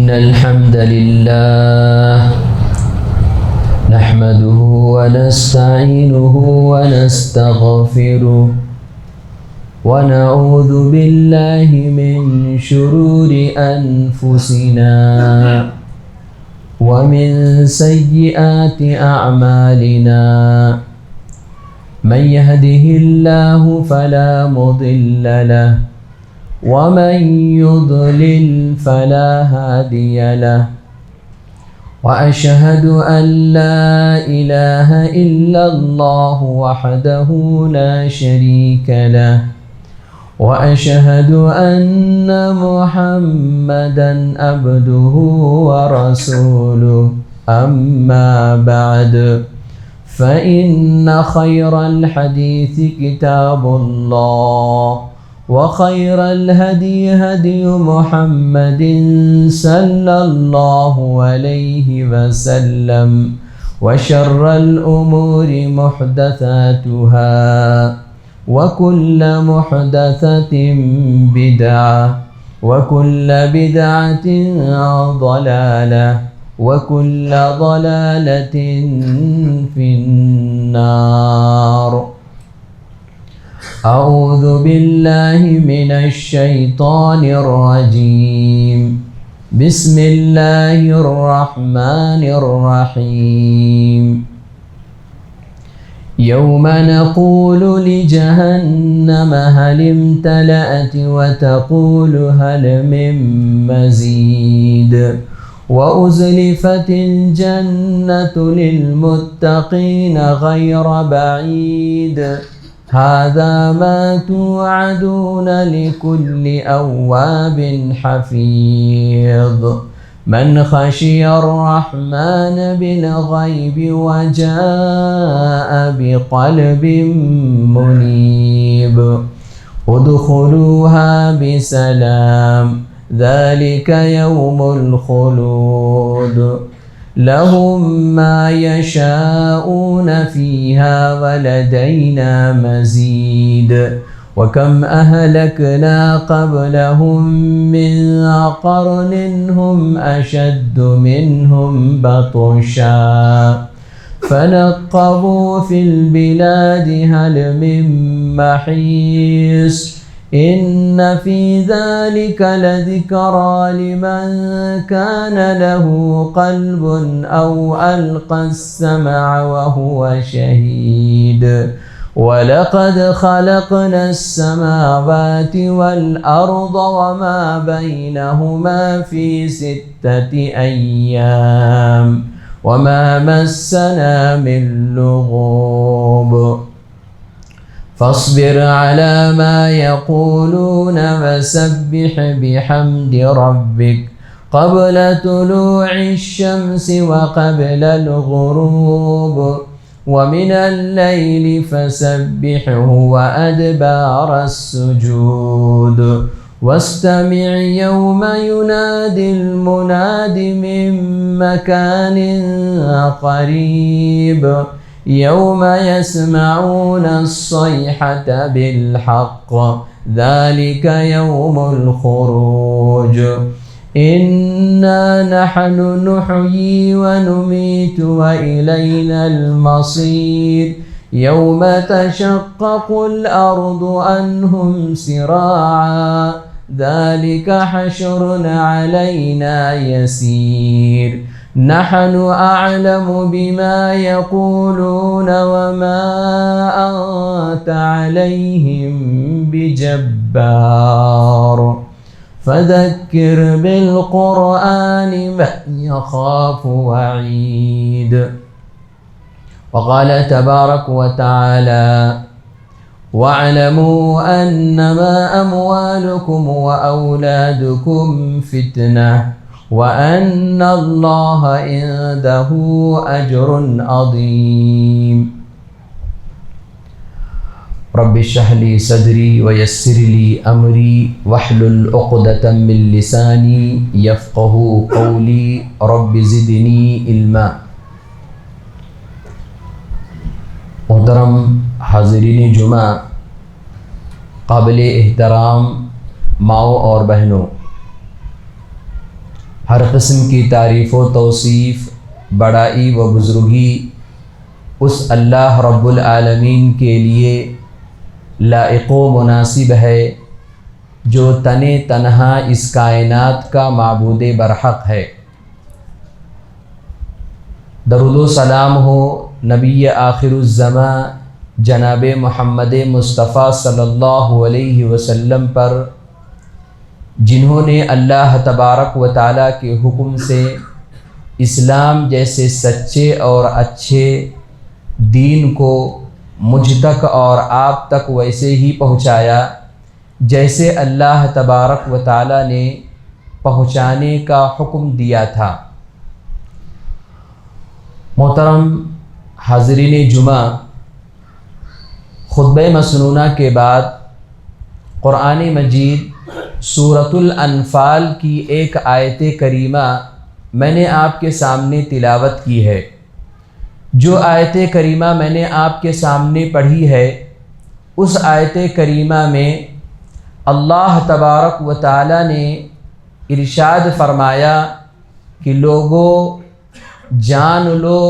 إن الحمد لله نحمده ونستعينه ونستغفره ونعوذ بالله من شرور أنفسنا ومن سيئات أعمالنا من يهده الله فلا مضل له ومن يضلل فلا هادي له وأشهد أن لا إله إلا الله وحده لا شريك له وأشهد أن محمدا عبده ورسوله أما بعد فإن خير الحديث كتاب الله وخير الهدي هدي محمد صلى الله عليه وسلم وشر الأمور محدثاتها وكل محدثة بدعة وكل بدعة ضلالة وكل ضلالة في النار. أعوذ بالله من الشيطان الرجيم. بسم الله الرحمن الرحيم. يوم نقول لجهنم هل امتلأت وتقول هل من مزيد وأزلفت الجنة للمتقين غير بعيد هذا ما توعدون لكل أواب حفيظ من خشي الرحمن بالغيب وجاء بقلب منيب ادخلوها بسلام ذلك يوم الخلود لهم ما يشاءون فيها ولدينا مزيد وكم أهلكنا قبلهم من قرن هم أشد منهم بطشا فنقبوا في البلاد هل من محيص إن في ذلك لذكرى لمن كان له قلب أو ألقى السمع وهو شهيد ولقد خلقنا السماوات والأرض وما بينهما في 6 أيام وما مسنا من لغوب فاصبر على ما يقولون وسبح بحمد ربك قبل طلوع الشمس وقبل الغروب ومن الليل فسبحه وأدبار السجود واستمع يوم ينادي المناد من مكان قريب يوم يسمعون الصيحة بالحق ذلك يوم الخروج إنا نحن نحيي ونميت وإلينا المصير يوم تشقق الأرض عنهم سراعا ذلك حشر علينا يسير نحن أعلم بما يقولون وما أنت عليهم بجبار فذكر بالقرآن من يخاف وعيد. وقال تبارك وتعالى واعلموا أنما أموالكم وأولادكم فتنة وأن الله عنده أجر عظيم. رب اشرح لي صدري ويسر لي أمري واحلل عقدة من لساني يفقه قولي رب زدني علما. محترم حاضرین جمعہ، قابل احترام ماؤں اور بہنوں، ہر قسم کی تعریف و توصیف، بڑائی و بزرگی اس اللہ رب العالمین کے لیے لائق و مناسب ہے جو تنہا اس کائنات کا معبود برحق ہے۔ درود و سلام ہو نبی آخر الزماں جناب محمد مصطفیٰ صلی اللہ علیہ وسلم پر، جنہوں نے اللہ تبارک و تعالیٰ کے حکم سے اسلام جیسے سچے اور اچھے دین کو مجھ تک اور آپ تک ویسے ہی پہنچایا جیسے اللہ تبارک و تعالیٰ نے پہنچانے کا حکم دیا تھا۔ محترم حاضرین جمعہ، خطبہ مسنونہ کے بعد قرآن مجید سورۃ الانفال کی ایک آیت کریمہ میں نے آپ کے سامنے تلاوت کی ہے۔ جو آیت کریمہ میں نے آپ کے سامنے پڑھی ہے، اس آیت کریمہ میں اللہ تبارک و تعالی نے ارشاد فرمایا کہ لوگوں جان لو،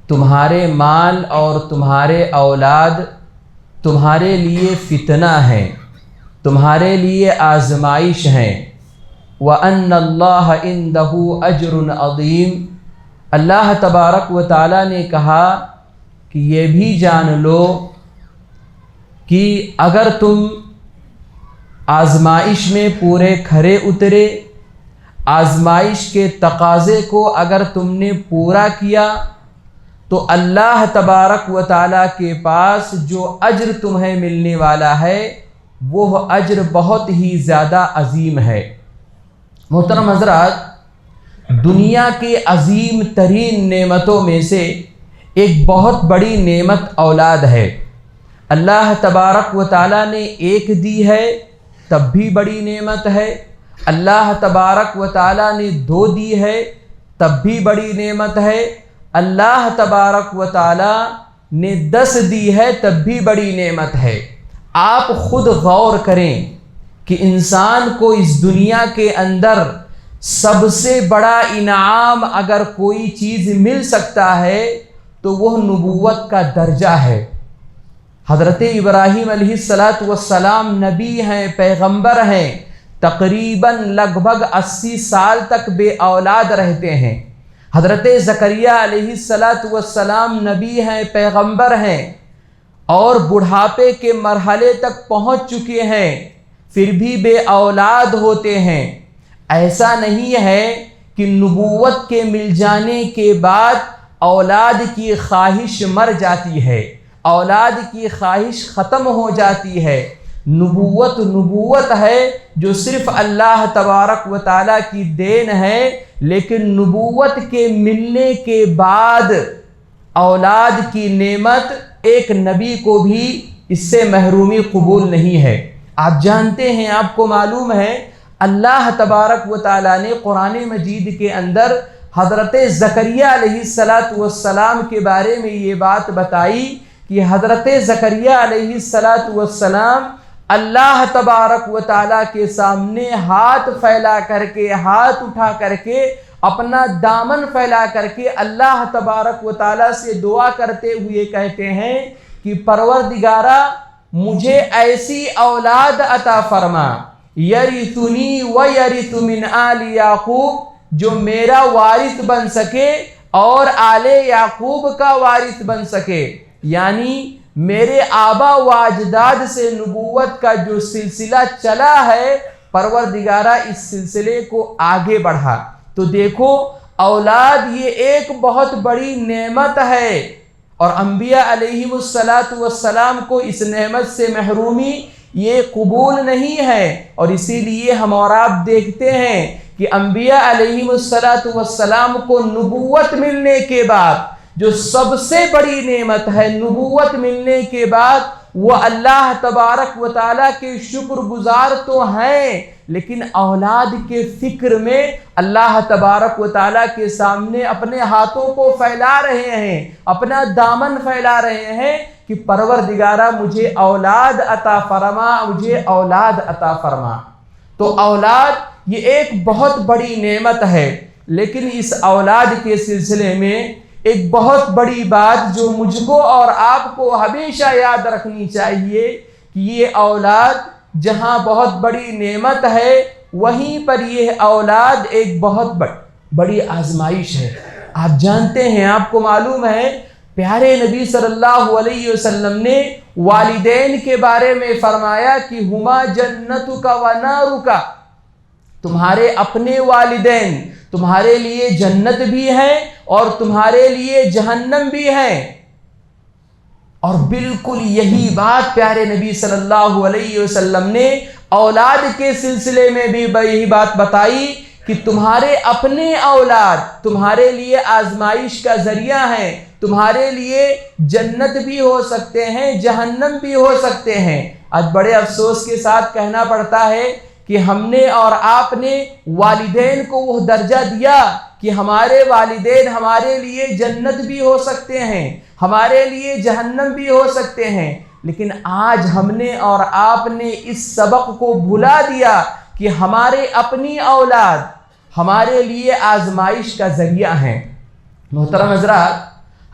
تمہارے مال اور تمہارے اولاد تمہارے لیے فتنہ ہیں، تمہارے لیے آزمائش ہیں۔ وَأَنَّ اللَّهَ عِندَهُ أَجْرٌ عَظِيمٌ۔ اللہ تبارک و تعالی نے کہا کہ یہ بھی جان لو کہ اگر تم آزمائش میں پورے کھرے اترے، آزمائش کے تقاضے کو اگر تم نے پورا کیا تو اللہ تبارک و تعالیٰ کے پاس جو اجر تمہیں ملنے والا ہے وہ اجر بہت ہی زیادہ عظیم ہے۔ محترم حضرات، دنیا کے عظیم ترین نعمتوں میں سے ایک بہت بڑی نعمت اولاد ہے۔ اللہ تبارک و تعالیٰ نے ایک دی ہے تب بھی بڑی نعمت ہے، اللہ تبارک و تعالیٰ نے 2 دی ہے تب بھی بڑی نعمت ہے، اللہ تبارک و تعالیٰ نے 10 دی ہے تب بھی بڑی نعمت ہے۔ آپ خود غور کریں کہ انسان کو اس دنیا کے اندر سب سے بڑا انعام اگر کوئی چیز مل سکتا ہے تو وہ نبوت کا درجہ ہے۔ حضرت ابراہیم علیہ السلام نبی ہیں، پیغمبر ہیں، تقریباً لگ بھگ 80 سال تک بے اولاد رہتے ہیں۔ حضرت زکریا علیہ السلام نبی ہیں، پیغمبر ہیں، اور بڑھاپے کے مرحلے تک پہنچ چکے ہیں، پھر بھی بے اولاد ہوتے ہیں۔ ایسا نہیں ہے کہ نبوت کے مل جانے کے بعد اولاد کی خواہش مر جاتی ہے، اولاد کی خواہش ختم ہو جاتی ہے۔ نبوت ہے جو صرف اللہ تبارک و تعالیٰ کی دین ہے، لیکن نبوت کے ملنے کے بعد اولاد کی نعمت ایک نبی کو بھی اس سے محرومی قبول نہیں ہے۔ آپ جانتے ہیں، آپ کو معلوم ہے، اللہ تبارک و تعالیٰ نے قرآن مجید کے اندر حضرت زکریا علیہ السلام کے بارے میں یہ بات بتائی کہ حضرت زکریا علیہ السلام اللہ تبارک و تعالیٰ کے سامنے ہاتھ پھیلا کر کے، ہاتھ اٹھا کر کے، اپنا دامن پھیلا کر کے اللہ تبارک و تعالیٰ سے دعا کرتے ہوئے کہتے ہیں کہ پروردگارا مجھے ایسی اولاد عطا فرما، یرثنی و یرث من آل یعقوب، جو میرا وارث بن سکے اور آل یعقوب کا وارث بن سکے، یعنی میرے آبا و اجداد سے نبوت کا جو سلسلہ چلا ہے، پروردگارہ اس سلسلے کو آگے بڑھا۔ تو دیکھو، اولاد یہ ایک بہت بڑی نعمت ہے، اور انبیاء علیہم السلام کو اس نعمت سے محرومی یہ قبول نہیں ہے، اور اسی لیے ہم اور آپ دیکھتے ہیں کہ انبیاء علیہم السلام کو نبوت ملنے کے بعد جو سب سے بڑی نعمت ہے، نبوت ملنے کے بعد وہ اللہ تبارک و تعالیٰ کے شکر گزار تو ہیں، لیکن اولاد کے فکر میں اللہ تبارک و تعالیٰ کے سامنے اپنے ہاتھوں کو پھیلا رہے ہیں، اپنا دامن پھیلا رہے ہیں کہ پروردگارہ مجھے اولاد عطا فرما، مجھے اولاد عطا فرما۔ تو اولاد یہ ایک بہت بڑی نعمت ہے، لیکن اس اولاد کے سلسلے میں ایک بہت بڑی بات جو مجھ کو اور آپ کو ہمیشہ یاد رکھنی چاہیے کہ یہ اولاد جہاں بہت بڑی نعمت ہے، وہیں پر یہ اولاد ایک بہت بڑی آزمائش ہے۔ آپ جانتے ہیں، آپ کو معلوم ہے، پیارے نبی صلی اللہ علیہ وسلم نے والدین کے بارے میں فرمایا کہ ہما جنتک و نارک، تمہارے اپنے والدین تمہارے لیے جنت بھی ہے اور تمہارے لیے جہنم بھی ہے۔ اور بالکل یہی بات پیارے نبی صلی اللہ علیہ وسلم نے اولاد کے سلسلے میں بھی یہی بات بتائی کہ تمہارے اپنے اولاد تمہارے لیے آزمائش کا ذریعہ ہیں، تمہارے لیے جنت بھی ہو سکتے ہیں، جہنم بھی ہو سکتے ہیں۔ آج بڑے افسوس کے ساتھ کہنا پڑتا ہے کہ ہم نے اور آپ نے والدین کو وہ درجہ دیا کہ ہمارے والدین ہمارے لیے جنت بھی ہو سکتے ہیں، ہمارے لیے جہنم بھی ہو سکتے ہیں، لیکن آج ہم نے اور آپ نے اس سبق کو بھلا دیا کہ ہمارے اپنی اولاد ہمارے لیے آزمائش کا ذریعہ ہیں۔ محترم حضرات،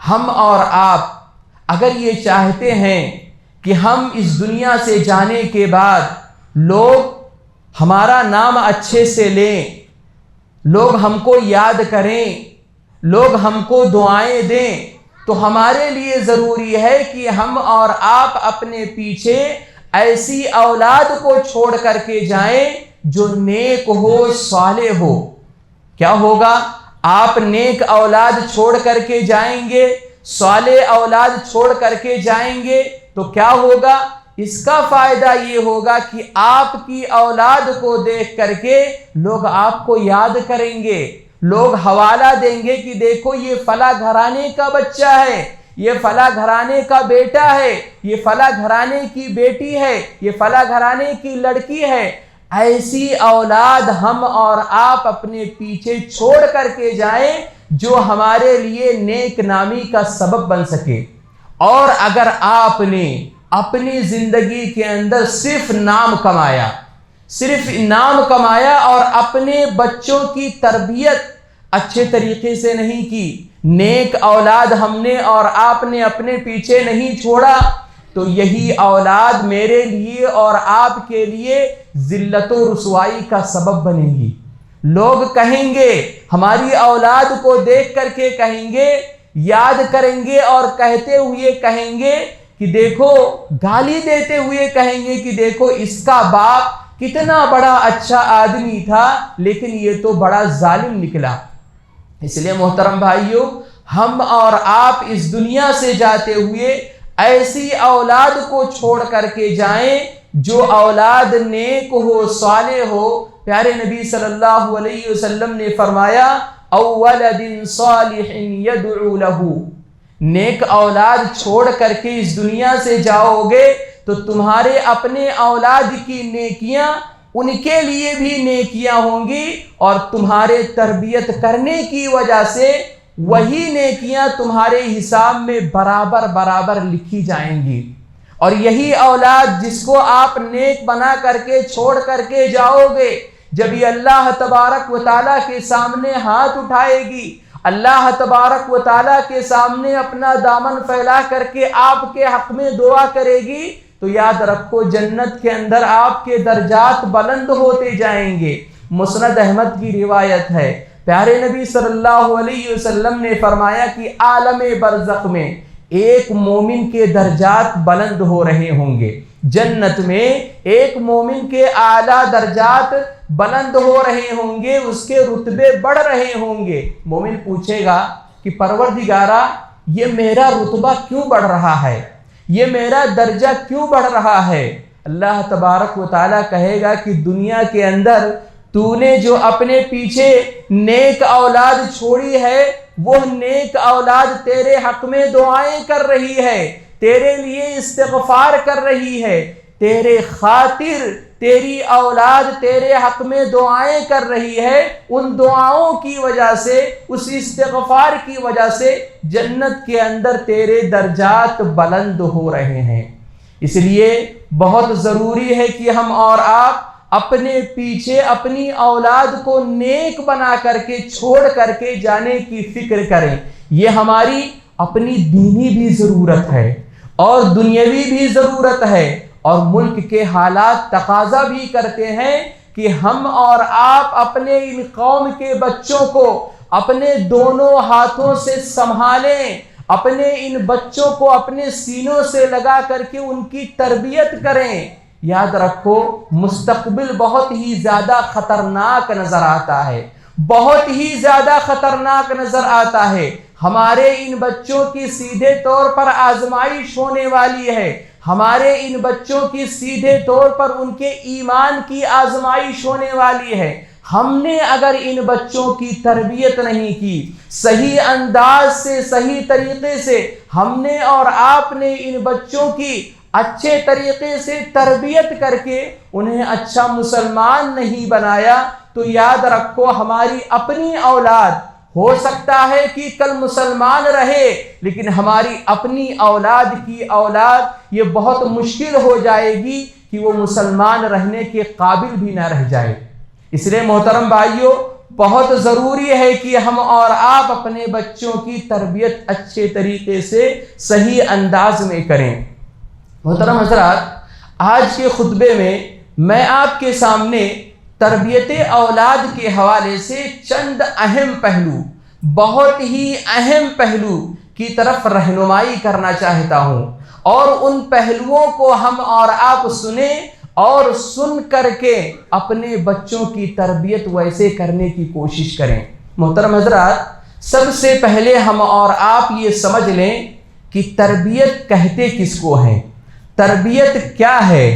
ہم اور آپ اگر یہ چاہتے ہیں کہ ہم اس دنیا سے جانے کے بعد لوگ ہمارا نام اچھے سے لیں، لوگ ہم کو یاد کریں، لوگ ہم کو دعائیں دیں، تو ہمارے لیے ضروری ہے کہ ہم اور آپ اپنے پیچھے ایسی اولاد کو چھوڑ کر کے جائیں جو نیک ہو، صالح ہو۔ کیا ہوگا؟ آپ نیک اولاد چھوڑ کر کے جائیں گے، صالح اولاد چھوڑ کر کے جائیں گے تو کیا ہوگا؟ اس کا فائدہ یہ ہوگا کہ آپ کی اولاد کو دیکھ کر کے لوگ آپ کو یاد کریں گے، لوگ حوالہ دیں گے کہ دیکھو یہ فلاں گھرانے کا بچہ ہے، یہ فلاں گھرانے کا بیٹا ہے، یہ فلاں گھرانے کی بیٹی ہے، یہ فلاں گھرانے کی لڑکی ہے۔ ایسی اولاد ہم اور آپ اپنے پیچھے چھوڑ کر کے جائیں جو ہمارے لیے نیک نامی کا سبب بن سکے۔ اور اگر آپ نے اپنی زندگی کے اندر صرف نام کمایا اور اپنے بچوں کی تربیت اچھے طریقے سے نہیں کی، نیک اولاد ہم نے اور آپ نے اپنے پیچھے نہیں چھوڑا، تو یہی اولاد میرے لیے اور آپ کے لیے ذلت و رسوائی کا سبب بنے گی۔ لوگ کہیں گے، ہماری اولاد کو دیکھ کر کے کہیں گے، یاد کریں گے اور کہتے ہوئے کہیں گے کہ دیکھو، گالی دیتے ہوئے کہیں گے کہ دیکھو اس کا باپ کتنا بڑا اچھا آدمی تھا لیکن یہ تو بڑا ظالم نکلا۔ اس لیے محترم بھائیوں، ہم اور آپ اس دنیا سے جاتے ہوئے ایسی اولاد کو چھوڑ کر کے جائیں جو اولاد نیک ہو، صالح ہو۔ پیارے نبی صلی اللہ علیہ وسلم نے فرمایا، اولد صالح یدعو لہ، نیک اولاد چھوڑ کر کے اس دنیا سے جاؤ گے تو تمہارے اپنے اولاد کی نیکیاں ان کے لیے بھی نیکیاں ہوں گی، اور تمہارے تربیت کرنے کی وجہ سے وہی نیکیاں تمہارے حساب میں برابر لکھی جائیں گی۔ اور یہی اولاد جس کو آپ نیک بنا کر کے چھوڑ کر کے جاؤ گے، جب یہ اللہ تبارک و تعالیٰ کے سامنے ہاتھ اٹھائے گی، اللہ تبارک و تعالیٰ کے سامنے اپنا دامن پھیلا کر کے آپ کے حق میں دعا کرے گی، تو یاد رکھو جنت کے اندر آپ کے درجات بلند ہوتے جائیں گے۔ مسند احمد کی روایت ہے، پیارے نبی صلی اللہ علیہ وسلم نے فرمایا کہ عالم برزخ میں ایک مومن کے درجات بلند ہو رہے ہوں گے، جنت میں ایک مومن کے اعلیٰ درجات بلند ہو رہے ہوں گے، اس کے رتبے بڑھ رہے ہوں گے۔ مومن پوچھے گا کہ پروردگارا، یہ میرا رتبہ کیوں بڑھ رہا ہے، یہ میرا درجہ کیوں بڑھ رہا ہے؟ اللہ تبارک و تعالیٰ کہے گا کہ دنیا کے اندر تو نے جو اپنے پیچھے نیک اولاد چھوڑی ہے، وہ نیک اولاد تیرے حق میں دعائیں کر رہی ہے، تیرے لیے استغفار کر رہی ہے، تیرے خاطر تیری اولاد تیرے حق میں دعائیں کر رہی ہے۔ ان دعاؤں کی وجہ سے، اس استغفار کی وجہ سے جنت کے اندر تیرے درجات بلند ہو رہے ہیں۔ اس لیے بہت ضروری ہے کہ ہم اور آپ اپنے پیچھے اپنی اولاد کو نیک بنا کر کے چھوڑ کر کے جانے کی فکر کریں۔ یہ ہماری اپنی دینی بھی ضرورت ہے اور دنیاوی بھی ضرورت ہے، اور ملک کے حالات تقاضا بھی کرتے ہیں کہ ہم اور آپ اپنے ان قوم کے بچوں کو اپنے دونوں ہاتھوں سے سنبھالیں، اپنے ان بچوں کو اپنے سینوں سے لگا کر کے ان کی تربیت کریں۔ یاد رکھو، مستقبل بہت ہی زیادہ خطرناک نظر آتا ہے، بہت ہی زیادہ خطرناک نظر آتا ہے۔ ہمارے ان بچوں کی سیدھے طور پر آزمائش ہونے والی ہے، ہمارے ان بچوں کی سیدھے طور پر ان کے ایمان کی آزمائش ہونے والی ہے۔ ہم نے اگر ان بچوں کی تربیت نہیں کی صحیح انداز سے، صحیح طریقے سے، ہم نے اور آپ نے ان بچوں کی اچھے طریقے سے تربیت کر کے انہیں اچھا مسلمان نہیں بنایا، تو یاد رکھو ہماری اپنی اولاد ہو سکتا ہے کہ کل مسلمان رہے، لیکن ہماری اپنی اولاد کی اولاد یہ بہت مشکل ہو جائے گی کہ وہ مسلمان رہنے کے قابل بھی نہ رہ جائے۔ اس لیے محترم بھائیوں، بہت ضروری ہے کہ ہم اور آپ اپنے بچوں کی تربیت اچھے طریقے سے صحیح انداز میں کریں۔ محترم حضرات، آج کے خطبے میں آپ کے سامنے تربیت اولاد کے حوالے سے چند اہم پہلو، بہت ہی اہم پہلو کی طرف رہنمائی کرنا چاہتا ہوں، اور ان پہلوؤں کو ہم اور آپ سنیں اور سن کر کے اپنے بچوں کی تربیت ویسے کرنے کی کوشش کریں۔ محترم حضرات، سب سے پہلے ہم اور آپ یہ سمجھ لیں کہ تربیت کہتے کس کو ہیں، تربیت کیا ہے۔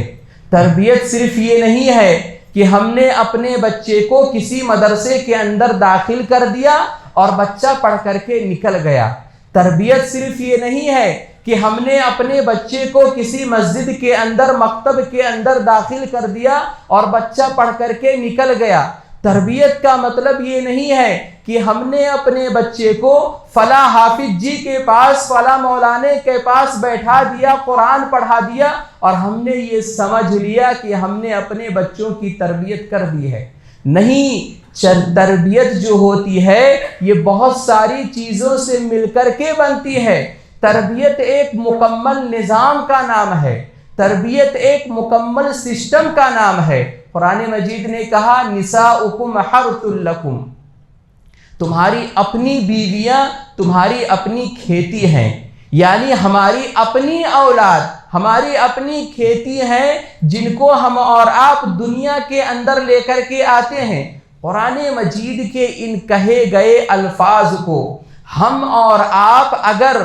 تربیت صرف یہ نہیں ہے کہ ہم نے اپنے بچے کو کسی مدرسے کے اندر داخل کر دیا اور بچہ پڑھ کر کے نکل گیا۔ تربیت صرف یہ نہیں ہے کہ ہم نے اپنے بچے کو کسی مسجد کے اندر، مکتب کے اندر داخل کر دیا اور بچہ پڑھ کر کے نکل گیا۔ تربیت کا مطلب یہ نہیں ہے کہ ہم نے اپنے بچے کو فلاں حافظ جی کے پاس، فلاں مولانا کے پاس بیٹھا دیا، قرآن پڑھا دیا اور ہم نے یہ سمجھ لیا کہ ہم نے اپنے بچوں کی تربیت کر دی ہے۔ نہیں، تربیت جو ہوتی ہے یہ بہت ساری چیزوں سے مل کر کے بنتی ہے۔ تربیت ایک مکمل نظام کا نام ہے، تربیت ایک مکمل سسٹم کا نام ہے۔ قرآن مجید نے کہا نساؤکم حرث لکم، تمہاری اپنی بیویاں تمہاری اپنی کھیتی ہیں، یعنی ہماری اپنی اولاد ہماری اپنی کھیتی ہیں جن کو ہم اور آپ دنیا کے اندر لے کر کے آتے ہیں۔ قرآن مجید کے ان کہے گئے الفاظ کو ہم اور آپ اگر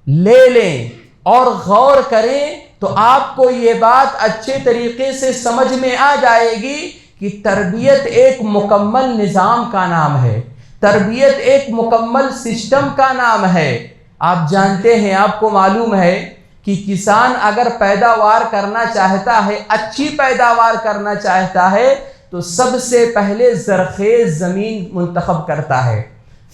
لے لیں اور غور کریں تو آپ کو یہ بات اچھے طریقے سے سمجھ میں آ جائے گی کہ تربیت ایک مکمل نظام کا نام ہے، تربیت ایک مکمل سسٹم کا نام ہے۔ آپ جانتے ہیں، آپ کو معلوم ہے کہ کسان اگر پیداوار کرنا چاہتا ہے، اچھی پیداوار کرنا چاہتا ہے تو سب سے پہلے زرخیز زمین منتخب کرتا ہے،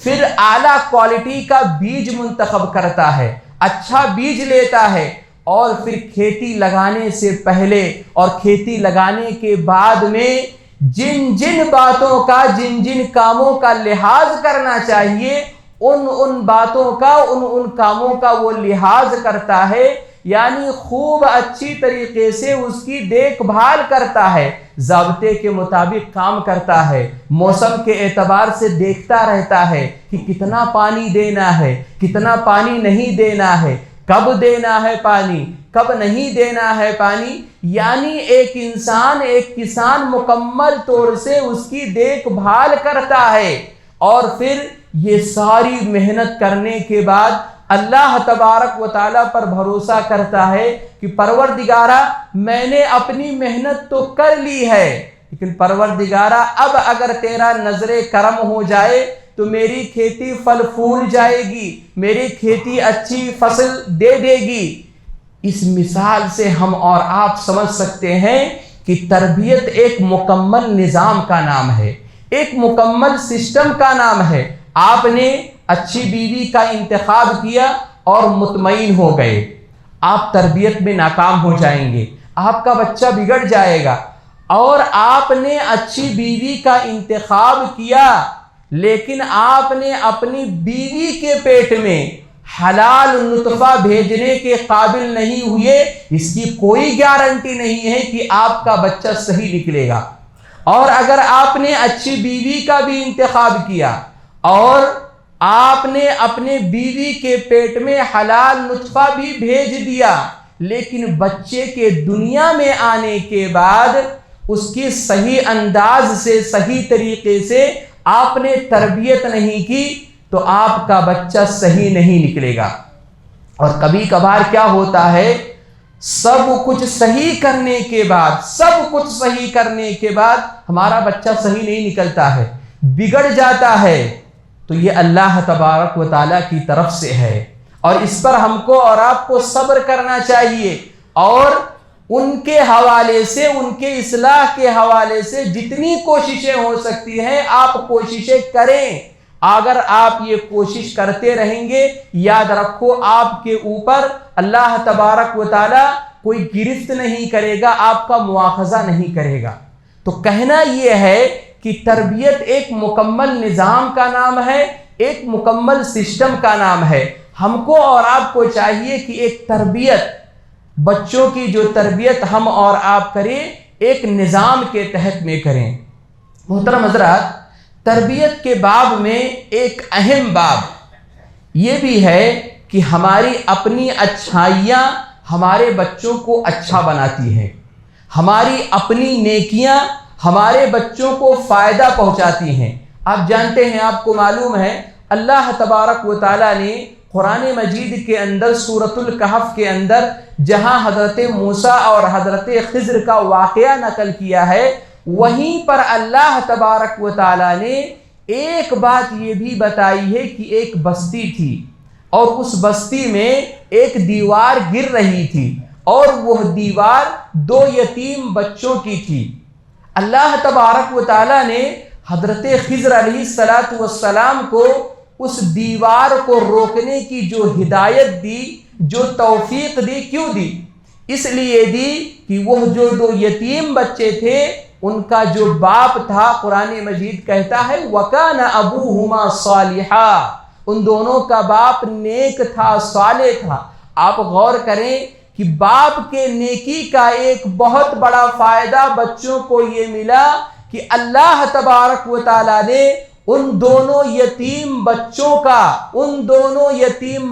پھر اعلیٰ کوالٹی کا بیج منتخب کرتا ہے، اچھا بیج لیتا ہے، اور پھر کھیتی لگانے سے پہلے اور کھیتی لگانے کے بعد میں جن جن باتوں کا، جن جن کاموں کا لحاظ کرنا چاہیے ان باتوں کا، ان کاموں کا وہ لحاظ کرتا ہے، یعنی خوب اچھی طریقے سے اس کی دیکھ بھال کرتا ہے، ضابطے کے مطابق کام کرتا ہے، موسم کے اعتبار سے دیکھتا رہتا ہے کہ کتنا پانی دینا ہے، کتنا پانی نہیں دینا ہے، کب دینا ہے پانی، کب نہیں دینا ہے پانی۔ یعنی ایک انسان، ایک کسان مکمل طور سے اس کی دیکھ بھال کرتا ہے، اور پھر یہ ساری محنت کرنے کے بعد اللہ تبارک و تعالیٰ پر بھروسہ کرتا ہے کہ پروردگارہ میں نے اپنی محنت تو کر لی ہے، لیکن پروردگارہ اب اگر تیرا نظر کرم ہو جائے تو میری کھیتی پھل پھول جائے گی، میری کھیتی اچھی فصل دے دے گی۔ اس مثال سے ہم اور آپ سمجھ سکتے ہیں کہ تربیت ایک مکمل نظام کا نام ہے، ایک مکمل سسٹم کا نام ہے۔ آپ نے اچھی بیوی کا انتخاب کیا اور مطمئن ہو گئے، آپ تربیت میں ناکام ہو جائیں گے، آپ کا بچہ بگڑ جائے گا۔ اور آپ نے اچھی بیوی کا انتخاب کیا، لیکن آپ نے اپنی بیوی کے پیٹ میں حلال نطفہ بھیجنے کے قابل نہیں ہوئے، اس کی کوئی گارنٹی نہیں ہے کہ آپ کا بچہ صحیح نکلے گا۔ اور اگر آپ نے اچھی بیوی کا بھی انتخاب کیا اور آپ نے اپنے بیوی کے پیٹ میں حلال نطفہ بھی بھیج دیا، لیکن بچے کے دنیا میں آنے کے بعد اس کی صحیح انداز سے، صحیح طریقے سے آپ نے تربیت نہیں کی، تو آپ کا بچہ صحیح نہیں نکلے گا۔ اور کبھی کبھار کیا ہوتا ہے، سب کچھ صحیح کرنے کے بعد ہمارا بچہ صحیح نہیں نکلتا ہے، بگڑ جاتا ہے، تو یہ اللہ تبارک و تعالیٰ کی طرف سے ہے، اور اس پر ہم کو اور آپ کو صبر کرنا چاہیے، اور ان کے حوالے سے، ان کے اصلاح کے حوالے سے جتنی کوششیں ہو سکتی ہیں آپ کوششیں کریں۔ اگر آپ یہ کوشش کرتے رہیں گے، یاد رکھو آپ کے اوپر اللہ تبارک و تعالیٰ کوئی گرفت نہیں کرے گا، آپ کا مواخذہ نہیں کرے گا۔ تو کہنا یہ ہے کہ تربیت ایک مکمل نظام کا نام ہے، ایک مکمل سسٹم کا نام ہے۔ ہم کو اور آپ کو چاہیے کہ ایک تربیت، بچوں کی جو تربیت ہم اور آپ کریں، ایک نظام کے تحت میں کریں۔ محترم حضرات، تربیت کے باب میں ایک اہم باب یہ بھی ہے کہ ہماری اپنی اچھائیاں ہمارے بچوں کو اچھا بناتی ہیں، ہماری اپنی نیکیاں ہمارے بچوں کو فائدہ پہنچاتی ہیں۔ آپ جانتے ہیں، آپ کو معلوم ہے، اللہ تبارک و تعالیٰ نے قرآن مجید کے اندر سورۃ الکہف کے اندر جہاں حضرت موسیٰ اور حضرت خضر کا واقعہ نقل کیا ہے، وہیں پر اللہ تبارک و تعالیٰ نے ایک بات یہ بھی بتائی ہے کہ ایک بستی تھی، اور اس بستی میں ایک دیوار گر رہی تھی، اور وہ دیوار 2 یتیم بچوں کی تھی۔ اللہ تبارک و تعالیٰ نے حضرت خضر علیہ السلام کو اس دیوار کو روکنے کی جو ہدایت دی، جو توفیق دی، کیوں دی؟ اس لیے دی کہ وہ جو 2 یتیم بچے تھے، ان کا جو باپ تھا، قرآن مجید کہتا ہے وَكَانَ أَبُوهُمَا صَالِحًا، ان دونوں کا باپ نیک تھا، صالح تھا۔ آپ غور کریں کہ باپ کے نیکی کا ایک بہت بڑا فائدہ بچوں کو یہ ملا کہ اللہ تبارک و تعالیٰ نے ان دونوں یتیم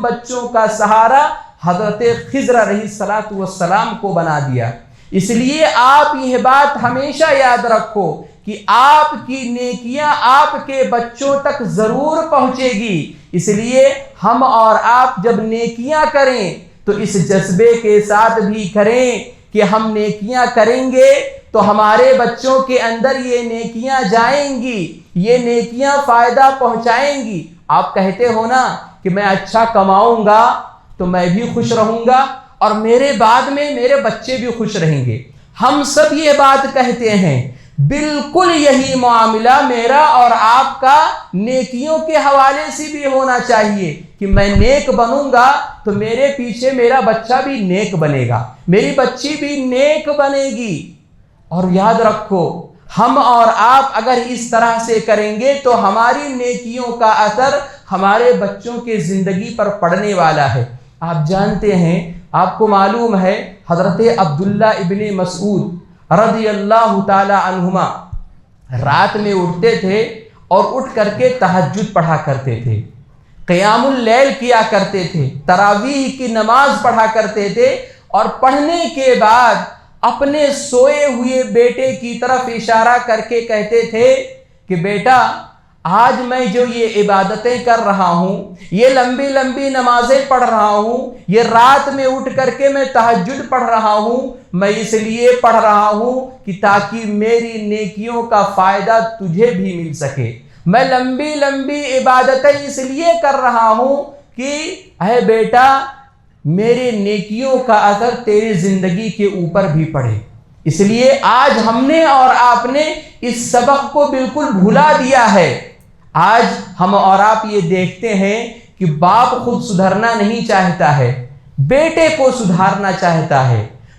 بچوں کا سہارا حضرت خضر علیہ السلام کو بنا دیا۔ اس لیے آپ یہ بات ہمیشہ یاد رکھو کہ آپ کی نیکیاں آپ کے بچوں تک ضرور پہنچے گی۔ اس لیے ہم اور آپ جب نیکیاں کریں تو اس جذبے کے ساتھ بھی کریں کہ ہم نیکیاں کریں گے تو ہمارے بچوں کے اندر یہ نیکیاں جائیں گی، یہ نیکیاں فائدہ پہنچائیں گی۔ آپ کہتے ہو نا کہ میں اچھا کماؤں گا تو میں بھی خوش رہوں گا، اور میرے بعد میں میرے بچے بھی خوش رہیں گے۔ ہم سب یہ بات کہتے ہیں، بالکل یہی معاملہ میرا اور آپ کا نیکیوں کے حوالے سے بھی ہونا چاہیے کہ میں نیک بنوں گا تو میرے پیچھے میرا بچہ بھی نیک بنے گا، میری بچی بھی نیک بنے گی۔ اور یاد رکھو، ہم اور آپ اگر اس طرح سے کریں گے تو ہماری نیکیوں کا اثر ہمارے بچوں کے زندگی پر پڑنے والا ہے۔ آپ جانتے ہیں، آپ کو معلوم ہے، حضرت عبداللہ ابن مسعود رضی اللہ تعالی عنہما رات میں اٹھتے تھے اور اٹھ کر کے تہجد پڑھا کرتے تھے، قیام اللیل کیا کرتے تھے، تراویح کی نماز پڑھا کرتے تھے، اور پڑھنے کے بعد اپنے سوئے ہوئے بیٹے کی طرف اشارہ کر کے کہتے تھے کہ بیٹا، آج میں جو یہ عبادتیں کر رہا ہوں، یہ لمبی لمبی نمازیں پڑھ رہا ہوں، یہ رات میں اٹھ کر کے میں تہجد پڑھ رہا ہوں، میں اس لیے پڑھ رہا ہوں کہ تاکہ میری نیکیوں کا فائدہ تجھے بھی مل سکے۔ میں لمبی لمبی عبادتیں اس لیے کر رہا ہوں کہ اے بیٹا، میرے نیکیوں کا اثر تیری زندگی کے اوپر بھی پڑے۔ اس لیے آج ہم نے اور آپ نے اس سبق کو بالکل بھلا دیا ہے۔ آج ہم اور آپ یہ دیکھتے ہیں کہ باپ خود سدھرنا نہیں چاہتا ہے، بیٹے کو سدھارنا چاہتا ہے،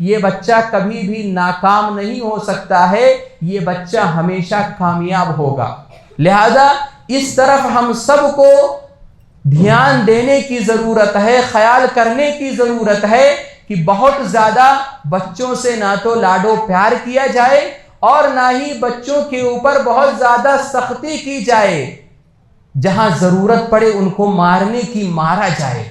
یہ بچہ کبھی بھی ناکام نہیں ہو سکتا ہے، یہ بچہ ہمیشہ کامیاب ہوگا۔ لہذا اس طرف ہم سب کو دھیان دینے کی ضرورت ہے، خیال کرنے کی ضرورت ہے کہ بہت زیادہ بچوں سے نہ تو لاڈو پیار کیا جائے اور نہ ہی بچوں کے اوپر بہت زیادہ سختی کی جائے۔ جہاں ضرورت پڑے ان کو مارنے کی مارا جائے،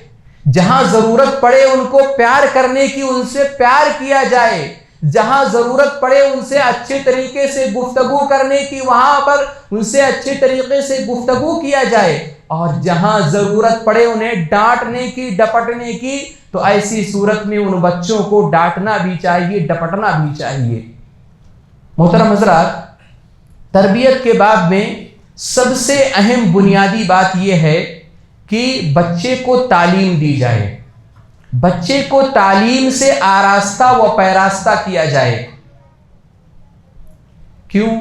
جہاں ضرورت پڑے ان کو پیار کرنے کی ان سے پیار کیا جائے، جہاں ضرورت پڑے ان سے اچھے طریقے سے گفتگو کرنے کی وہاں پر ان سے اچھے طریقے سے گفتگو کیا جائے، اور جہاں ضرورت پڑے انہیں ڈانٹنے کی ڈپٹنے کی تو ایسی صورت میں ان بچوں کو ڈانٹنا بھی چاہیے، ڈپٹنا بھی چاہیے۔ محترم حضرات، تربیت کے باب میں سب سے اہم بنیادی بات یہ ہے کہ بچے کو تعلیم دی جائے، بچے کو تعلیم سے آراستہ و پیراستہ کیا جائے۔ کیوں؟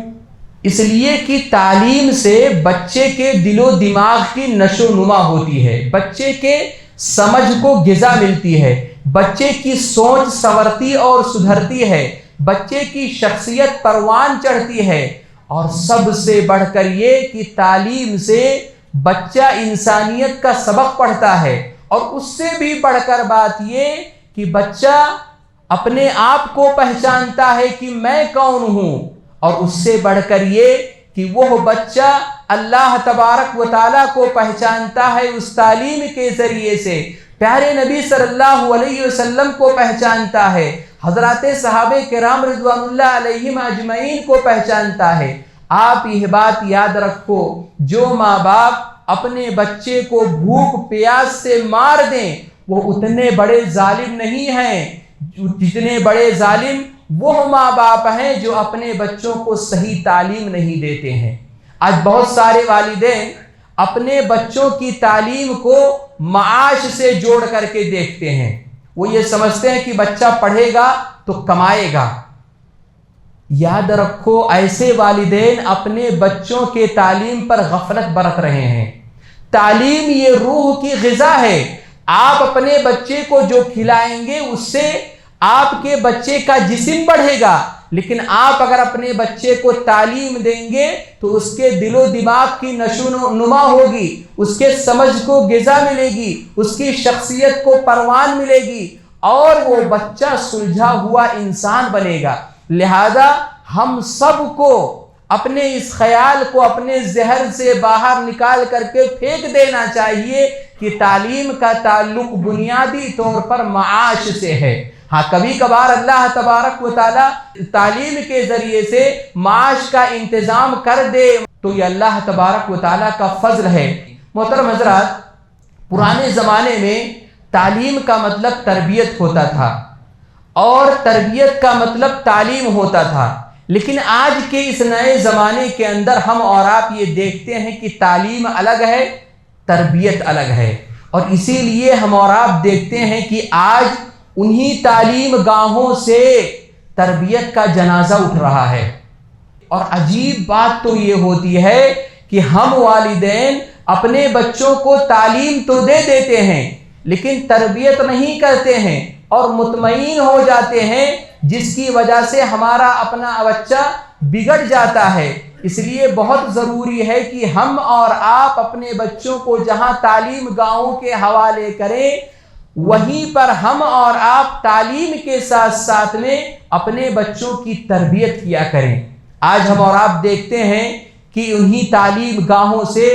اس لیے کہ تعلیم سے بچے کے دل و دماغ کی نشو و نما ہوتی ہے، بچے کے سمجھ کو غذا ملتی ہے، بچے کی سوچ سنورتی اور سدھرتی ہے، بچے کی شخصیت پروان چڑھتی ہے، اور سب سے بڑھ کر یہ کہ تعلیم سے بچہ انسانیت کا سبق پڑھتا ہے، اور اس سے بھی بڑھ کر بات یہ کہ بچہ اپنے آپ کو پہچانتا ہے کہ میں کون ہوں، اور اس سے بڑھ کر یہ کہ وہ بچہ اللہ تبارک و تعالیٰ کو پہچانتا ہے اس تعلیم کے ذریعے سے، پیارے نبی صلی اللہ علیہ وسلم کو پہچانتا ہے، حضرات صحابہ کرام رضوان اللہ علیہم اجمعین کو پہچانتا ہے۔ آپ یہ بات یاد رکھو، جو ماں باپ اپنے بچے کو بھوک پیاس سے مار دیں وہ اتنے بڑے ظالم نہیں ہیں جتنے بڑے ظالم وہ ماں باپ ہیں جو اپنے بچوں کو صحیح تعلیم نہیں دیتے ہیں۔ آج بہت سارے والدین اپنے بچوں کی تعلیم کو معاش سے جوڑ کر کے دیکھتے ہیں، وہ یہ سمجھتے ہیں کہ بچہ پڑھے گا تو کمائے گا۔ یاد رکھو، ایسے والدین اپنے بچوں کے تعلیم پر غفلت برت رہے ہیں۔ تعلیم یہ روح کی غذا ہے، آپ اپنے بچے کو جو کھلائیں گے اس سے آپ کے بچے کا جسم بڑھے گا، لیکن آپ اگر اپنے بچے کو تعلیم دیں گے تو اس کے دل و دماغ کی نشو و نما ہوگی، اس کے سمجھ کو غذا ملے گی، اس کی شخصیت کو پروان ملے گی، اور وہ بچہ سلجھا ہوا انسان بنے گا۔ لہذا ہم سب کو اپنے اس خیال کو اپنے ذہن سے باہر نکال کر کے پھینک دینا چاہیے کہ تعلیم کا تعلق بنیادی طور پر معاش سے ہے۔ ہاں، کبھی کبھار اللہ تبارک و تعالی تعلیم کے ذریعے سے معاش کا انتظام کر دے تو یہ اللہ تبارک و تعالی کا فضل ہے۔ محترم حضرات، پرانے زمانے میں تعلیم کا مطلب تربیت ہوتا تھا اور تربیت کا مطلب تعلیم ہوتا تھا، لیکن آج کے اس نئے زمانے کے اندر ہم اور آپ یہ دیکھتے ہیں کہ تعلیم الگ ہے، تربیت الگ ہے، اور اسی لیے ہم اور آپ دیکھتے ہیں کہ آج انہی تعلیم گاہوں سے تربیت کا جنازہ اٹھ رہا ہے۔ اور عجیب بات تو یہ ہوتی ہے کہ ہم والدین اپنے بچوں کو تعلیم تو دے دیتے ہیں لیکن تربیت نہیں کرتے ہیں اور مطمئن ہو جاتے ہیں، جس کی وجہ سے ہمارا اپنا بچہ بگڑ جاتا ہے۔ اس لیے بہت ضروری ہے کہ ہم اور آپ اپنے بچوں کو جہاں تعلیم گاہوں کے حوالے کریں، وہیں پر ہم اور آپ تعلیم کے ساتھ ساتھ میں اپنے بچوں کی تربیت کیا کریں۔ آج ہم اور آپ دیکھتے ہیں کہ انہی تعلیم گاہوں سے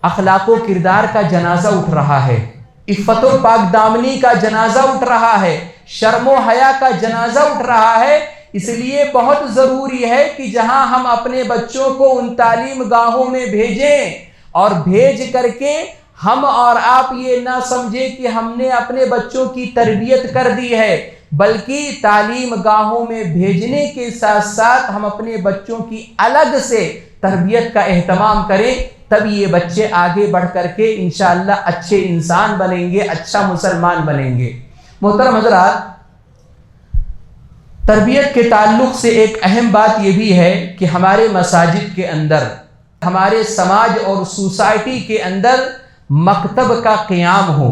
اخلاق و کردار کا جنازہ اٹھ رہا ہے، عفت و پاک دامنی کا جنازہ اٹھ رہا ہے، شرم و حیا کا جنازہ اٹھ رہا ہے۔ اس لیے بہت ضروری ہے کہ جہاں ہم اپنے بچوں کو ان تعلیم گاہوں میں بھیجیں، اور بھیج کر کے ہم اور آپ یہ نہ سمجھیں کہ ہم نے اپنے بچوں کی تربیت کر دی ہے، بلکہ تعلیم گاہوں میں بھیجنے کے ساتھ ساتھ ہم اپنے بچوں کی الگ سے تربیت کا اہتمام کریں، تب یہ بچے آگے بڑھ کر کے انشاءاللہ اچھے انسان بنیں گے، اچھا مسلمان بنیں گے۔ محترم حضرات، تربیت کے تعلق سے ایک اہم بات یہ بھی ہے کہ ہمارے مساجد کے اندر، ہمارے سماج اور سوسائٹی کے اندر مکتب کا قیام ہو،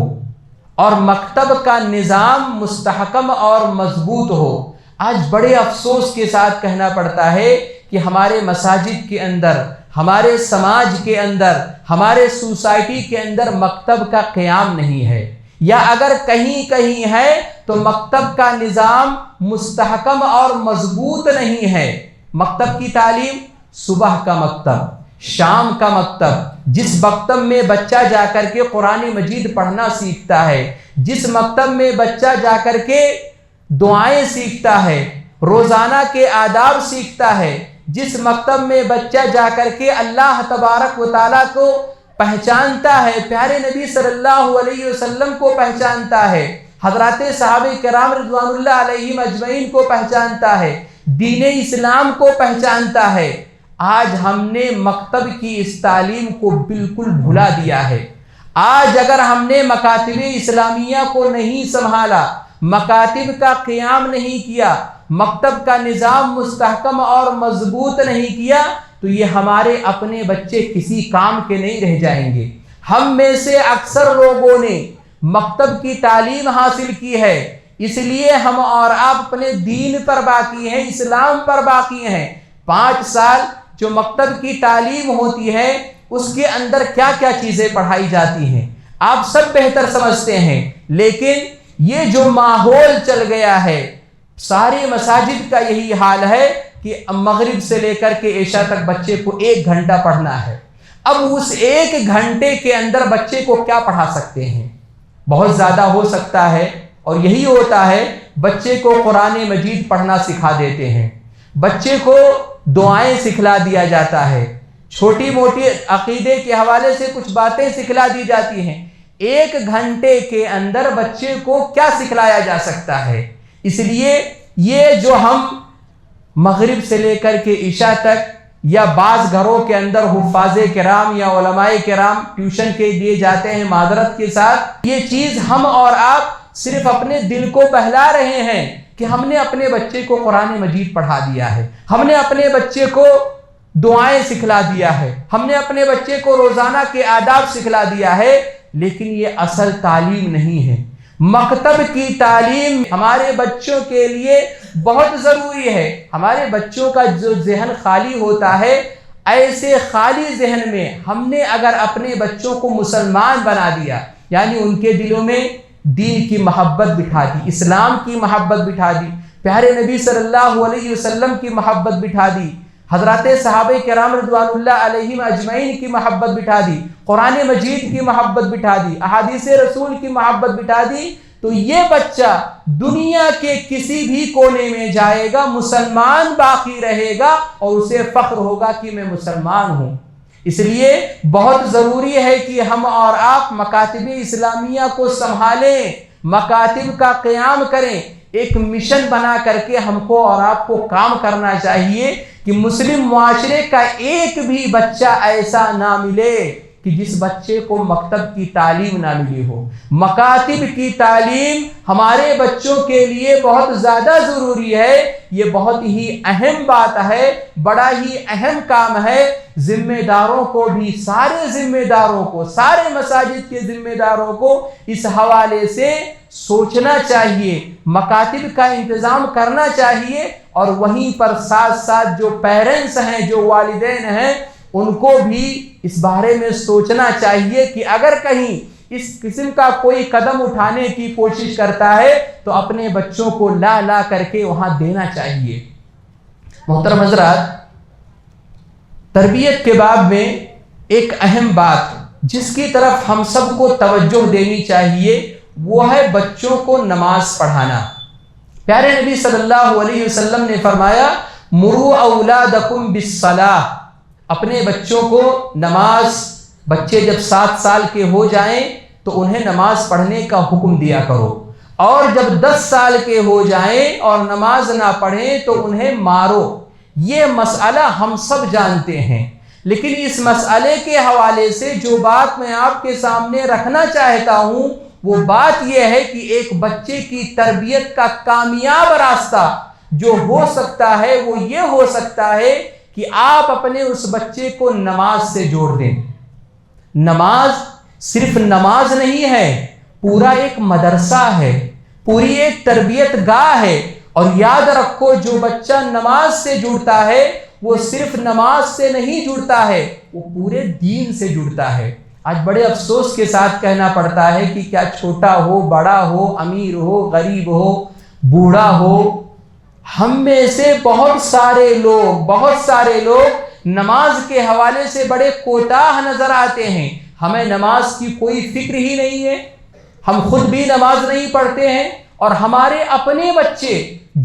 اور مکتب کا نظام مستحکم اور مضبوط ہو۔ آج بڑے افسوس کے ساتھ کہنا پڑتا ہے کہ ہمارے مساجد کے اندر، ہمارے سماج کے اندر، ہمارے سوسائٹی کے اندر مکتب کا قیام نہیں ہے، یا اگر کہیں کہیں ہے تو مکتب کا نظام مستحکم اور مضبوط نہیں ہے۔ مکتب کی تعلیم، صبح کا مکتب، شام کا مکتب، جس مکتب میں بچہ جا کر کے قرآن مجید پڑھنا سیکھتا ہے، جس مکتب میں بچہ جا کر کے دعائیں سیکھتا ہے، روزانہ کے آداب سیکھتا ہے، جس مکتب میں بچہ جا کر کے اللہ تبارک و تعالیٰ کو پہچانتا ہے، پیارے نبی صلی اللہ علیہ وسلم کو پہچانتا ہے، حضرات صحابہ کرام رضوان اللہ علیہم اجمعین کو پہچانتا ہے، دین اسلام کو پہچانتا ہے۔ آج ہم نے مکتب کی اس تعلیم کو بالکل بھلا دیا ہے۔ آج اگر ہم نے مکاتب اسلامیہ کو نہیں سنبھالا، مکاتب کا قیام نہیں کیا، مکتب کا نظام مستحکم اور مضبوط نہیں کیا، تو یہ ہمارے اپنے بچے کسی کام کے نہیں رہ جائیں گے۔ ہم میں سے اکثر لوگوں نے مکتب کی تعلیم حاصل کی ہے، اس لیے ہم اور آپ اپنے دین پر باقی ہیں، اسلام پر باقی ہیں۔ 5 سال جو مکتب کی تعلیم ہوتی ہے، اس کے اندر کیا کیا چیزیں پڑھائی جاتی ہیں آپ سب بہتر سمجھتے ہیں، لیکن یہ جو ماحول چل گیا ہے، سارے مساجد کا یہی حال ہے کہ مغرب سے لے کر کے عشاء تک بچے کو 1 گھنٹہ پڑھنا ہے۔ اب اس 1 گھنٹے کے اندر بچے کو کیا پڑھا سکتے ہیں؟ بہت زیادہ ہو سکتا ہے، اور یہی ہوتا ہے، بچے کو قرآن مجید پڑھنا سکھا دیتے ہیں، بچے کو دعائیں سکھلا دیا جاتا ہے، چھوٹی موٹی عقیدے کے حوالے سے کچھ باتیں سکھلا دی جاتی ہیں۔ 1 گھنٹے کے اندر بچے کو کیا سکھلایا جا سکتا ہے؟ اس لیے یہ جو ہم مغرب سے لے کر کے عشاء تک، یا بعض گھروں کے اندر حفاظ کرام یا علماء کرام ٹیوشن کے لیے جاتے ہیں، معذرت کے ساتھ، یہ چیز ہم اور آپ صرف اپنے دل کو بہلا رہے ہیں کہ ہم نے اپنے بچے کو قرآن مجید پڑھا دیا ہے، ہم نے اپنے بچے کو دعائیں سکھلا دیا ہے، ہم نے اپنے بچے کو روزانہ کے آداب سکھلا دیا ہے، لیکن یہ اصل تعلیم نہیں ہے۔ مکتب کی تعلیم ہمارے بچوں کے لیے بہت ضروری ہے۔ ہمارے بچوں کا جو ذہن خالی ہوتا ہے، ایسے خالی ذہن میں ہم نے اگر اپنے بچوں کو مسلمان بنا دیا، یعنی ان کے دلوں میں دین کی محبت بٹھا دی، اسلام کی محبت بٹھا دی، پیارے نبی صلی اللہ علیہ وسلم کی محبت بٹھا دی، حضرات صحابہ کرام رضوان اللہ علیہم اجمعین کی محبت بٹھا دی، قرآن مجید کی محبت بٹھا دی، احادیث رسول کی محبت بٹھا دی، تو یہ بچہ دنیا کے کسی بھی کونے میں جائے گا، مسلمان باقی رہے گا، اور اسے فخر ہوگا کہ میں مسلمان ہوں۔ اس لیے بہت ضروری ہے کہ ہم اور آپ مکاتب اسلامیہ کو سنبھالیں، مکاتب کا قیام کریں۔ ایک مشن بنا کر کے ہم کو اور آپ کو کام کرنا چاہیے کہ مسلم معاشرے کا ایک بھی بچہ ایسا نہ ملے کہ جس بچے کو مکتب کی تعلیم نہ ملی ہو۔ مکاتب کی تعلیم ہمارے بچوں کے لیے بہت زیادہ ضروری ہے، یہ بہت ہی اہم بات ہے، بڑا ہی اہم کام ہے۔ ذمہ داروں کو بھی، سارے ذمہ داروں کو، سارے مساجد کے ذمہ داروں کو اس حوالے سے سوچنا چاہیے، مکاتب کا انتظام کرنا چاہیے، اور وہیں پر ساتھ ساتھ جو پیرنٹس ہیں، جو والدین ہیں، ان کو بھی اس بارے میں سوچنا چاہیے کہ اگر کہیں اس قسم کا کوئی قدم اٹھانے کی کوشش کرتا ہے تو اپنے بچوں کو لا کر کے وہاں دینا چاہیے۔ محترم حضرات، تربیت کے باب میں ایک اہم بات جس کی طرف ہم سب کو توجہ دینی چاہیے، وہ ہے بچوں کو نماز پڑھانا۔ پیارے نبی صلی اللہ علیہ وسلم نے فرمایا، مروا اولادکم بالصلاۃ، اپنے بچوں کو نماز، بچے جب 7 سال کے ہو جائیں تو انہیں نماز پڑھنے کا حکم دیا کرو، اور جب 10 سال کے ہو جائیں اور نماز نہ پڑھیں تو انہیں مارو۔ یہ مسئلہ ہم سب جانتے ہیں، لیکن اس مسئلے کے حوالے سے جو بات میں آپ کے سامنے رکھنا چاہتا ہوں، وہ بات یہ ہے کہ ایک بچے کی تربیت کا کامیاب راستہ جو ہو سکتا ہے وہ یہ ہو سکتا ہے کہ آپ اپنے اس بچے کو نماز سے جوڑ دیں۔ نماز صرف نماز نہیں ہے، پورا ایک مدرسہ ہے، پوری ایک تربیت گاہ ہے۔ اور یاد رکھو جو بچہ نماز سے جڑتا ہے وہ صرف نماز سے نہیں جڑتا ہے، وہ پورے دین سے جڑتا ہے۔ آج بڑے افسوس کے ساتھ کہنا پڑتا ہے کہ کیا چھوٹا ہو، بڑا ہو، امیر ہو، غریب ہو، بوڑھا ہو، ہم میں سے بہت سارے لوگ نماز کے حوالے سے بڑے کوتاہ نظر آتے ہیں۔ ہمیں نماز کی کوئی فکر ہی نہیں ہے، ہم خود بھی نماز نہیں پڑھتے ہیں، اور ہمارے اپنے بچے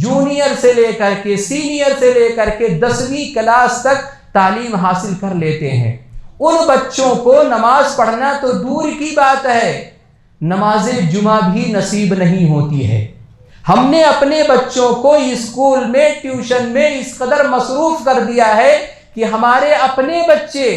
جونیئر سے لے کر کے سینئر سے لے کر کے 10ویں کلاس تک تعلیم حاصل کر لیتے ہیں۔ ان بچوں کو نماز پڑھنا تو دور کی بات ہے، نماز جمعہ بھی نصیب نہیں ہوتی ہے۔ ہم نے اپنے بچوں کو اسکول میں، ٹیوشن میں اس قدر مصروف کر دیا ہے کہ ہمارے اپنے بچے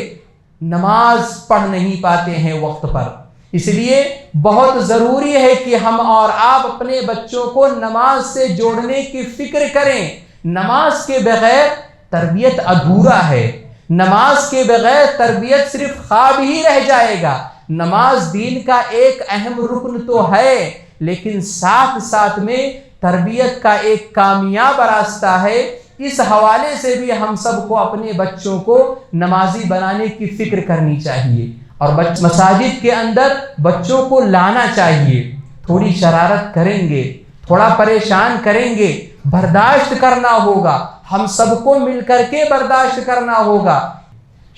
نماز پڑھ نہیں پاتے ہیں وقت پر۔ اس لیے بہت ضروری ہے کہ ہم اور آپ اپنے بچوں کو نماز سے جوڑنے کی فکر کریں۔ نماز کے بغیر تربیت ادھورا ہے، نماز کے بغیر تربیت صرف خواب ہی رہ جائے گا۔ نماز دین کا ایک اہم رکن تو ہے، لیکن ساتھ میں تربیت کا ایک کامیاب راستہ ہے۔ اس حوالے سے بھی ہم سب کو اپنے بچوں کو نمازی بنانے کی فکر کرنی چاہیے، اور مساجد کے اندر بچوں کو لانا چاہیے۔ تھوڑی شرارت کریں گے، تھوڑا پریشان کریں گے، برداشت کرنا ہوگا، ہم سب کو مل کر کے برداشت کرنا ہوگا۔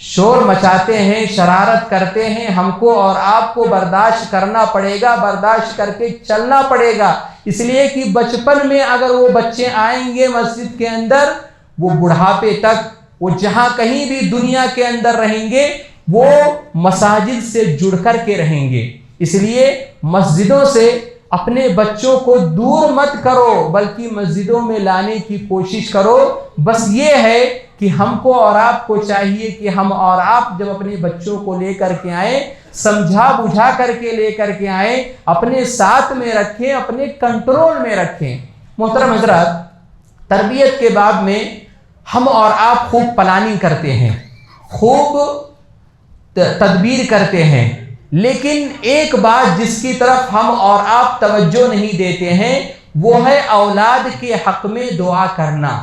شور مچاتے ہیں، شرارت کرتے ہیں، ہم کو اور آپ کو برداشت کرنا پڑے گا، برداشت کر کے چلنا پڑے گا۔ اس لیے کہ بچپن میں اگر وہ بچے آئیں گے مسجد کے اندر، وہ بڑھاپے تک، وہ جہاں کہیں بھی دنیا کے اندر رہیں گے، وہ مساجد سے جڑ کر کے رہیں گے۔ اس لیے مسجدوں سے اپنے بچوں کو دور مت کرو، بلکہ مسجدوں میں لانے کی کوشش کرو۔ بس یہ ہے کہ ہم کو اور آپ کو چاہیے کہ ہم اور آپ جب اپنے بچوں کو لے کر کے آئیں، سمجھا بجھا کر کے لے کر کے آئیں، اپنے ساتھ میں رکھیں، اپنے کنٹرول میں رکھیں۔ محترم حضرات، تربیت کے باب میں ہم اور آپ خوب پلاننگ کرتے ہیں، خوب تدبیر کرتے ہیں، لیکن ایک بات جس کی طرف ہم اور آپ توجہ نہیں دیتے ہیں وہ ہے اولاد کے حق میں دعا کرنا۔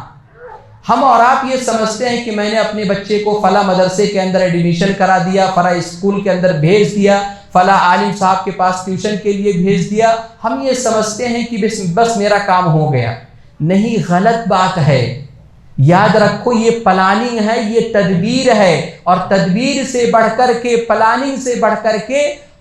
ہم اور آپ یہ سمجھتے ہیں کہ میں نے اپنے بچے کو فلاں مدرسے کے اندر ایڈمیشن کرا دیا، فلاں اسکول کے اندر بھیج دیا، فلاں عالم صاحب کے پاس ٹیوشن کے لیے بھیج دیا، ہم یہ سمجھتے ہیں کہ بس میرا کام ہو گیا۔ نہیں، غلط بات ہے۔ یاد رکھو، یہ پلاننگ ہے، یہ تدبیر ہے، اور تدبیر سے بڑھ کر کے، پلاننگ سے بڑھ کر کے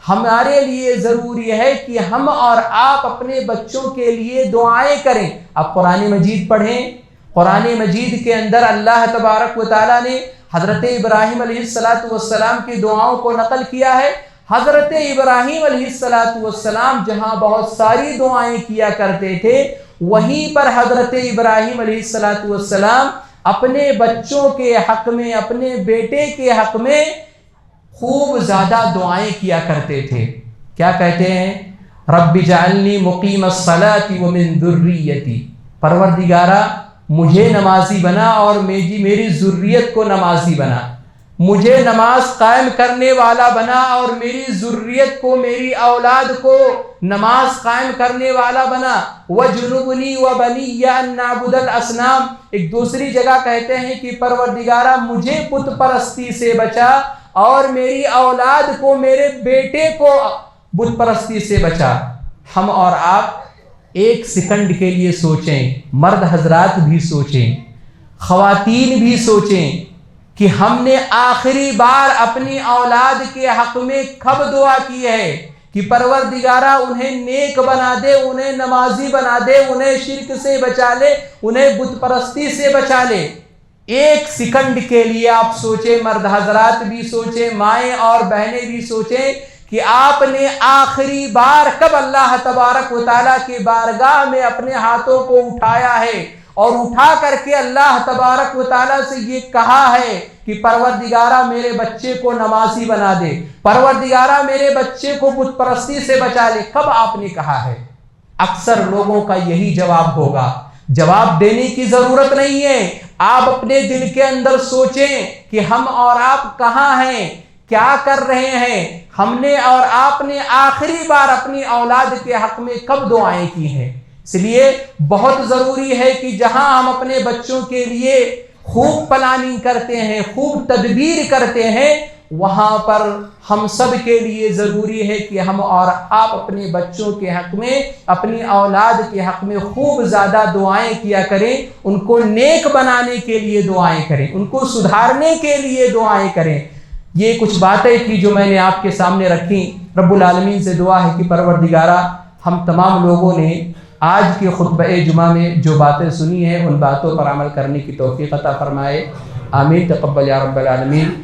ہمارے لیے ضروری ہے کہ ہم اور آپ اپنے بچوں کے لیے دعائیں کریں۔ اب قرآن مجید پڑھیں، قرآن مجید کے اندر اللہ تبارک و تعالیٰ نے حضرت ابراہیم علیہ السلام کی دعاؤں کو نقل کیا ہے۔ حضرت ابراہیم علیہ السلام جہاں بہت ساری دعائیں کیا کرتے تھے، وہیں پر حضرت ابراہیم علیہ السلام اپنے بچوں کے حق میں، اپنے بیٹے کے حق میں خوب زیادہ دعائیں کیا کرتے تھے۔ کیا کہتے ہیں؟ رب اجعلنی مقیم الصلاۃ ومن ذریتی، پروردگارا مجھے نمازی بنا اور میری ذریت کو نمازی بنا، مجھے نماز قائم کرنے والا بنا اور میری ذریت کو، میری اولاد کو نماز قائم کرنے والا بنا۔ وَجُنُبْنِي وَبَنِيَّ أَن نَّعْبُدَ الْأَصْنَامَ، ایک دوسری جگہ کہتے ہیں کہ پروردگارا مجھے بت پرستی سے بچا اور میری اولاد کو، میرے بیٹے کو بت پرستی سے بچا۔ ہم اور آپ ایک سیکنڈ کے لیے سوچیں، مرد حضرات بھی سوچیں، خواتین بھی سوچیں کہ ہم نے آخری بار اپنی اولاد کے حق میں کب دعا کی ہے کہ پروردگارا انہیں نیک بنا دے، انہیں نمازی بنا دے، انہیں شرک سے بچا لے، انہیں بت پرستی سے بچا لے۔ ایک سیکنڈ کے لیے آپ سوچیں، مرد حضرات بھی سوچیں، مائیں اور بہنیں بھی سوچیں کہ آپ نے آخری بار کب اللہ تبارک و تعالیٰ کی بارگاہ میں اپنے ہاتھوں کو اٹھایا ہے اور اٹھا کر کے اللہ تبارک و تعالیٰ سے یہ کہا ہے کہ پروردگارا میرے بچے کو نمازی بنا دے، پروردگارا میرے بچے کو بت پرستی سے بچا لے۔ کب آپ نے کہا ہے؟ اکثر لوگوں کا یہی جواب ہوگا۔ جواب دینے کی ضرورت نہیں ہے، آپ اپنے دل کے اندر سوچیں کہ ہم اور آپ کہاں ہیں، کیا کر رہے ہیں؟ ہم نے اور آپ نے آخری بار اپنی اولاد کے حق میں کب دعائیں کی ہیں؟ اس لیے بہت ضروری ہے کہ جہاں ہم اپنے بچوں کے لیے خوب پلاننگ کرتے ہیں، خوب تدبیر کرتے ہیں، وہاں پر ہم سب کے لیے ضروری ہے کہ ہم اور آپ اپنے بچوں کے حق میں، اپنی اولاد کے حق میں خوب زیادہ دعائیں کیا کریں، ان کو نیک بنانے کے لیے دعائیں کریں، ان کو سدھارنے کے لیے دعائیں کریں۔ یہ کچھ باتیں تھی جو میں نے آپ کے سامنے رکھیں۔ رب العالمین سے دعا ہے کہ پروردگارہ ہم تمام لوگوں نے آج کے خطبہ جمعہ میں جو باتیں سنی ہیں ان باتوں پر عمل کرنے کی توفیق عطا فرمائے۔ آمین، تقبل یا رب العالمین۔